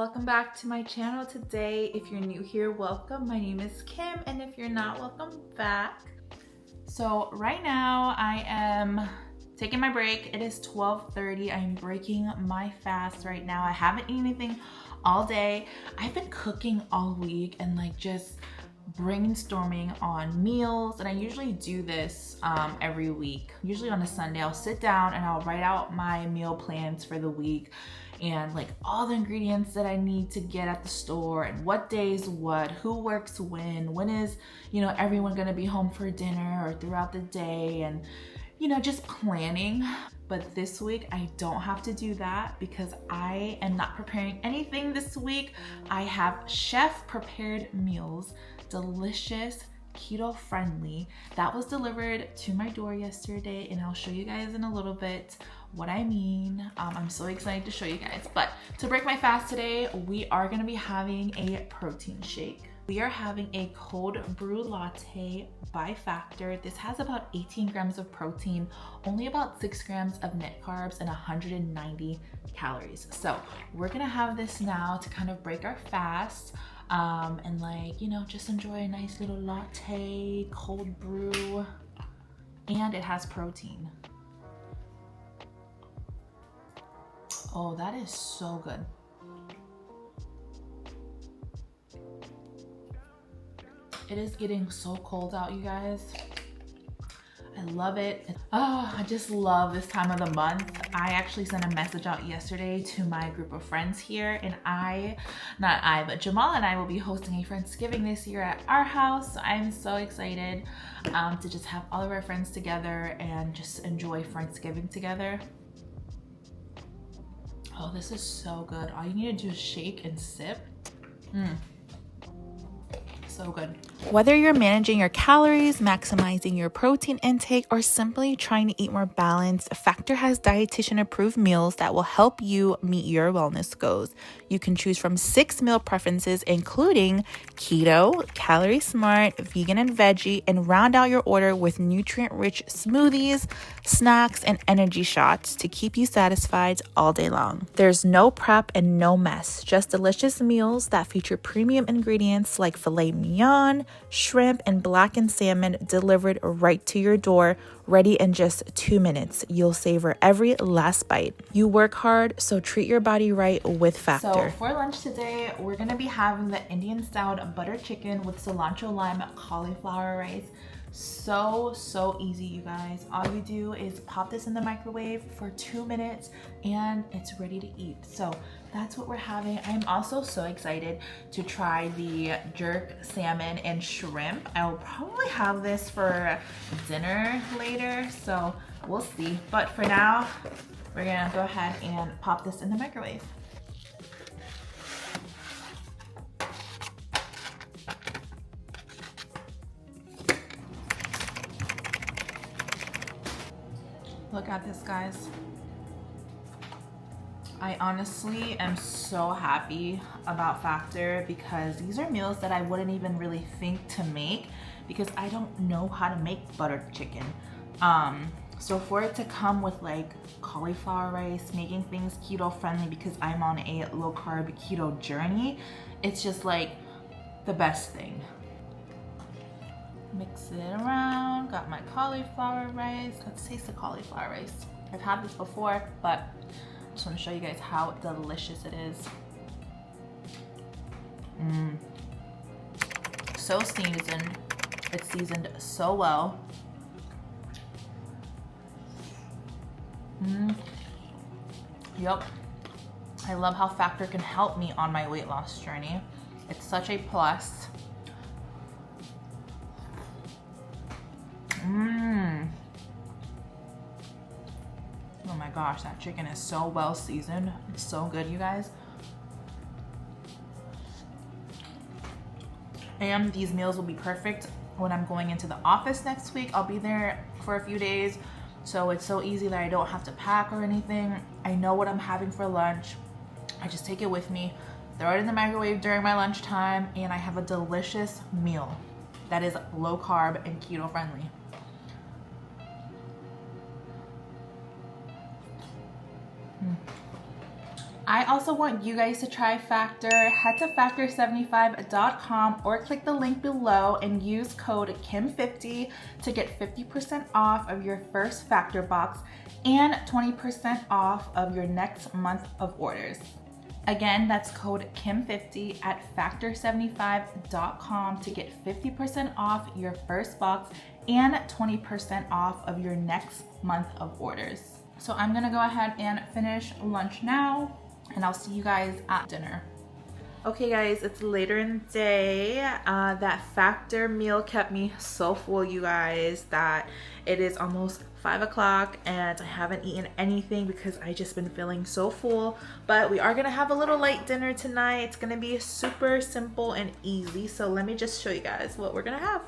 welcome back to my channel today. If you're new here, welcome. My name is Kim, and if you're not, welcome back. So right now I am taking my break. It is 12:30. I'm breaking my fast right now. I haven't eaten anything all day. I've been cooking all week and just brainstorming on meals, and I usually do this every week. Usually on a Sunday I'll sit down and I'll write out my meal plans for the week and all the ingredients that I need to get at the store and what days what, who works when is everyone gonna be home for dinner or throughout the day, and just planning. But this week I don't have to do that because I am not preparing anything this week. I have chef prepared meals, delicious, keto friendly, that was delivered to my door yesterday, and I'll show you guys in a little bit what I mean. I'm so excited to show you guys. But to break my fast today, we are gonna be having a protein shake. We are having a cold brew latte by Factor. This has about 18 grams of protein, only about 6 grams of net carbs, and 190 calories. So we're gonna have this now to kind of break our fast and just enjoy a nice little latte, cold brew, and it has protein. Oh, that is so good. It is getting so cold out, you guys. I love it. Oh, I just love this time of the month. I actually sent a message out yesterday to my group of friends here, and but Jamal and I will be hosting a Friendsgiving this year at our house. So I'm so excited to just have all of our friends together and just enjoy Friendsgiving together. Oh, this is so good. All you need to do is shake and sip. So good. Whether you're managing your calories, maximizing your protein intake, or simply trying to eat more balanced, Factor has dietitian approved meals that will help you meet your wellness goals. You can choose from 6 meal preferences, including keto, calorie smart, vegan and veggie, and round out your order with nutrient-rich smoothies, snacks, and energy shots to keep you satisfied all day long. There's no prep and no mess, just delicious meals that feature premium ingredients like filet mignon, shrimp, and blackened salmon delivered right to your door, ready in just 2 minutes. You'll savor every last bite. You work hard, so treat your body right with Factor. So for lunch today, we're gonna be having the Indian style butter chicken with cilantro lime cauliflower rice. So easy, you guys. All you do is pop this in the microwave for 2 minutes and it's ready to eat. So that's what we're having. I'm also so excited to try the jerk salmon and shrimp. I will probably have this for dinner later, so we'll see. But for now, we're gonna go ahead and pop this in the microwave. Look at this, guys. I honestly am so happy about Factor because these are meals that I wouldn't even really think to make because I don't know how to make butter chicken. So for it to come with cauliflower rice, making things keto friendly because I'm on a low carb keto journey, it's just the best thing. Mix it around, got my cauliflower rice. Let's taste the cauliflower rice. I've had this before, but I just want to show you guys how delicious it is. So seasoned. It's seasoned so well. Yep. I love how Factor can help me on my weight loss journey. It's such a plus. Oh my gosh, that chicken is so well seasoned. It's so good, you guys. And these meals will be perfect when I'm going into the office next week. I'll be there for a few days, so it's so easy that I don't have to pack or anything. I know what I'm having for lunch. I just take it with me, throw it in the microwave during my lunchtime, and I have a delicious meal that is low carb and keto friendly. I also want you guys to try Factor. Head to factor75.com or click the link below and use code KIM50 to get 50% off of your first Factor box and 20% off of your next month of orders. Again, that's code KIM50 at factor75.com to get 50% off your first box and 20% off of your next month of orders. So I'm gonna go ahead and finish lunch now, and I'll see you guys at dinner. Okay guys, it's later in the day. That Factor meal kept me so full, you guys, that it is almost 5 o'clock and I haven't eaten anything because I just been feeling so full. But we are gonna have a little light dinner tonight. It's gonna be super simple and easy. So let me just show you guys what we're gonna have.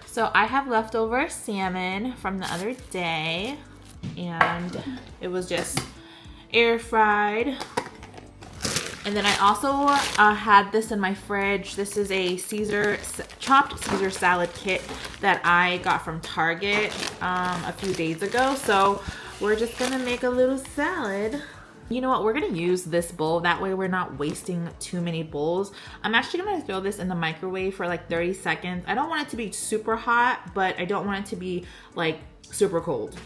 So I have leftover salmon from the other day, and it was just air fried. And then I also had this in my fridge. This is a chopped Caesar salad kit that I got from Target a few days ago. So we're just gonna make a little salad. You know what, we're gonna use this bowl. That way we're not wasting too many bowls. I'm actually gonna throw this in the microwave for like 30 seconds. I don't want it to be super hot, but I don't want it to be like super cold.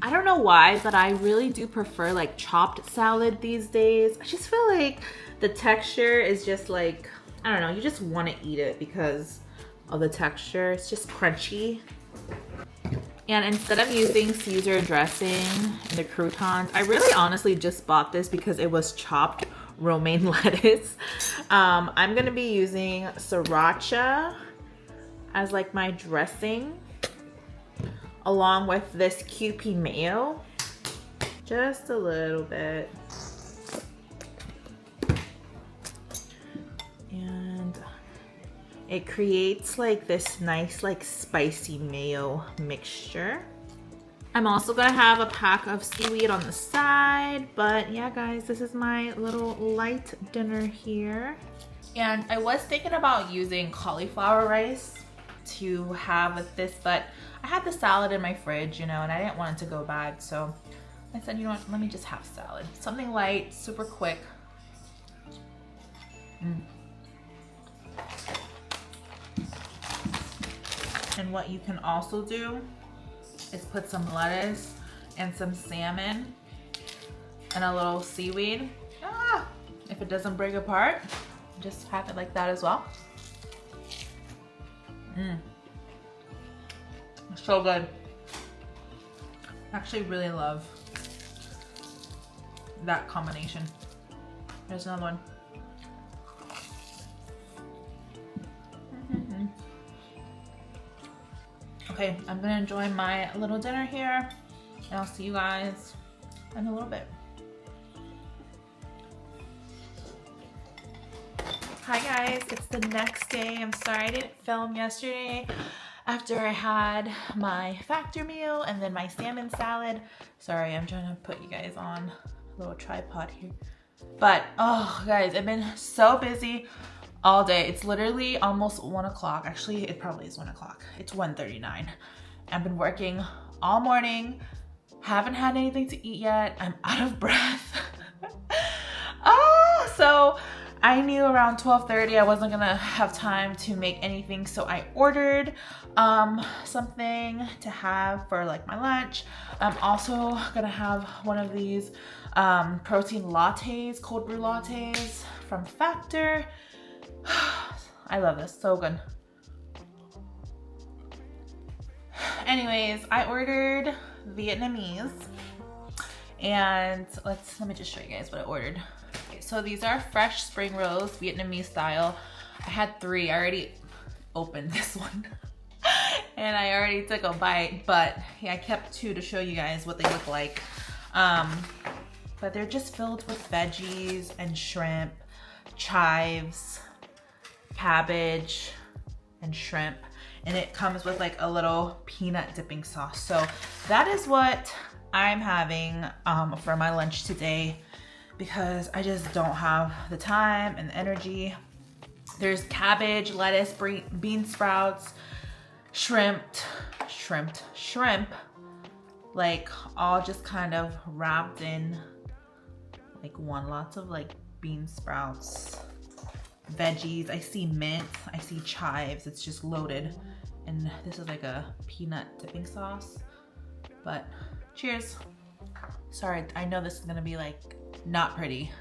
I don't know why, but I really do prefer like chopped salad these days. I just feel like the texture is just like, I don't know, you just want to eat it because of the texture. It's just crunchy. And instead of using Caesar dressing and the croutons, I really honestly just bought this because it was chopped romaine lettuce. I'm gonna be using sriracha as like my dressing, along with this QP mayo, just a little bit. And it creates like this nice like spicy mayo mixture. I'm also gonna have a pack of seaweed on the side, but yeah guys, this is my little light dinner here. And I was thinking about using cauliflower rice to have with this, but I had the salad in my fridge, you know, and I didn't want it to go bad, so I said, you know what, let me just have salad. Something light, super quick. And what you can also do is put some lettuce and some salmon and a little seaweed. If it doesn't break apart, just have it like that as well. So good. I actually really love that combination. There's another one. Okay, I'm gonna enjoy my little dinner here, and I'll see you guys in a little bit. Hi guys, it's the next day. I'm sorry I didn't film yesterday after I had my Factor meal and then my salmon salad. Sorry, I'm trying to put you guys on a little tripod here. But, oh guys, I've been so busy all day. It's literally almost 1 o'clock. Actually, it probably is 1 o'clock. It's 1:39. I've been working all morning. Haven't had anything to eat yet. I'm out of breath. So I knew around 12:30 I wasn't gonna have time to make anything, so I ordered something to have for like my lunch. I'm also gonna have one of these protein lattes, cold brew lattes from Factor. I love this, so good. Anyways, I ordered Vietnamese, and let me just show you guys what I ordered. Okay, so these are fresh spring rolls, Vietnamese style. I had 3. I already opened this one and I already took a bite, but yeah, I kept 2 to show you guys what they look like. But they're just filled with veggies and shrimp, chives, cabbage, and shrimp. And it comes with like a little peanut dipping sauce. So that is what I'm having for my lunch today, because I just don't have the time and the energy. There's cabbage, lettuce, bean sprouts, shrimp, like all just kind of wrapped in like one. Lots of like bean sprouts, veggies. I see mint, I see chives. It's just loaded. And this is like a peanut dipping sauce. But cheers. Sorry, I know this is gonna be like not pretty.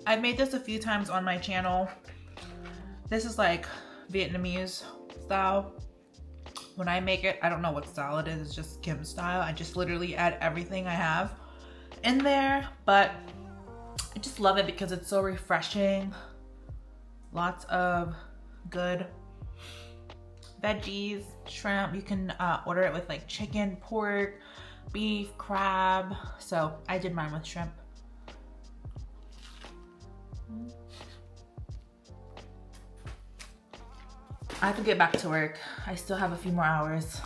I've made this a few times on my channel. This is like Vietnamese style. When I make it, I don't know what style it is. It's just Kim style. I just literally add everything I have in there, but I just love it because it's so refreshing. Lots of good veggies, shrimp. You can order it with like chicken, pork, beef, crab. So I did mine with shrimp. I have to get back to work. I still have a few more hours.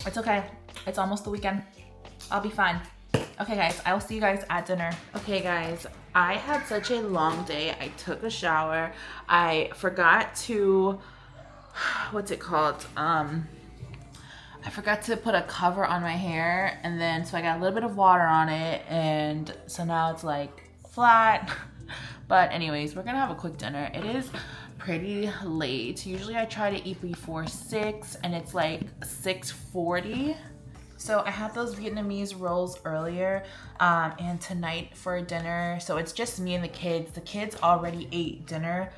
It's okay. It's almost the weekend. I'll be fine. Okay guys, I will see you guys at dinner. Okay guys, I had such a long day. I took a shower. I forgot to, what's it called? I forgot to put a cover on my hair, and then so I got a little bit of water on it, and so now it's like flat. But anyways, we're gonna have a quick dinner. It is pretty late. Usually I try to eat before 6 and it's like 6:40. So I had those Vietnamese rolls earlier and tonight for dinner. So it's just me and the kids. The kids already ate dinner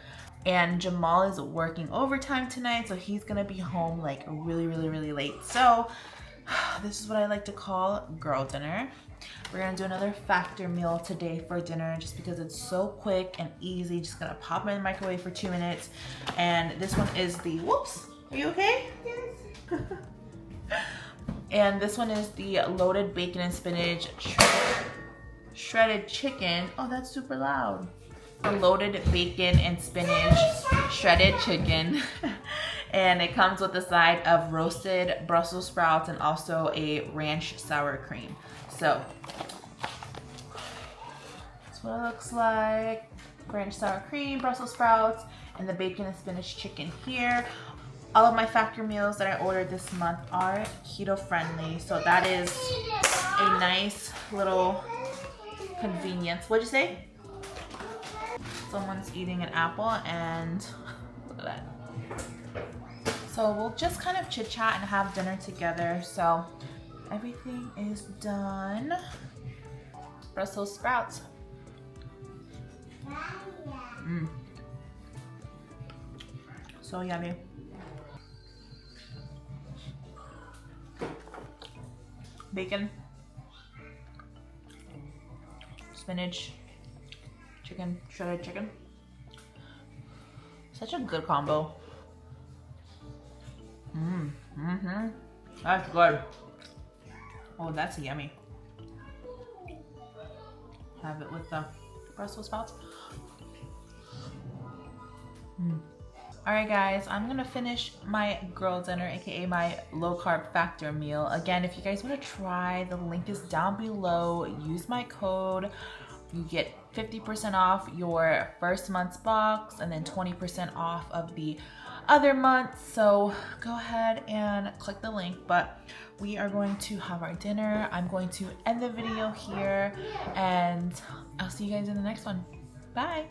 and Jamal is working overtime tonight. So he's gonna be home like really late. So this is what I like to call girl dinner. We're gonna do another factor meal today for dinner just because it's so quick and easy. Just gonna pop it in the microwave for 2 minutes. And this one is the, whoops, are you okay? Yes. And this one is the loaded bacon and spinach shredded chicken. Oh, that's super loud. The loaded bacon and spinach shredded chicken. And it comes with a side of roasted Brussels sprouts and also a ranch sour cream. So that's what it looks like. Ranch sour cream, Brussels sprouts, and the bacon and spinach chicken here. All of my factor meals that I ordered this month are keto friendly. So that is a nice little convenience. What'd you say? Someone's eating an apple and look at that. So we'll just kind of chit chat and have dinner together. So everything is done. Brussels sprouts. So yummy. Bacon, spinach, chicken, shredded chicken. Such a good combo. That's good. Oh, that's yummy. Have it with the Brussels sprouts. Alright guys, I'm gonna finish my girl dinner, aka my low carb factor meal. Again, if you guys want to try, the link is down below. Use my code. You get 50% off your first month's box and then 20% off of the other months. So go ahead and click the link. But we are going to have our dinner. I'm going to end the video here and I'll see you guys in the next one. Bye.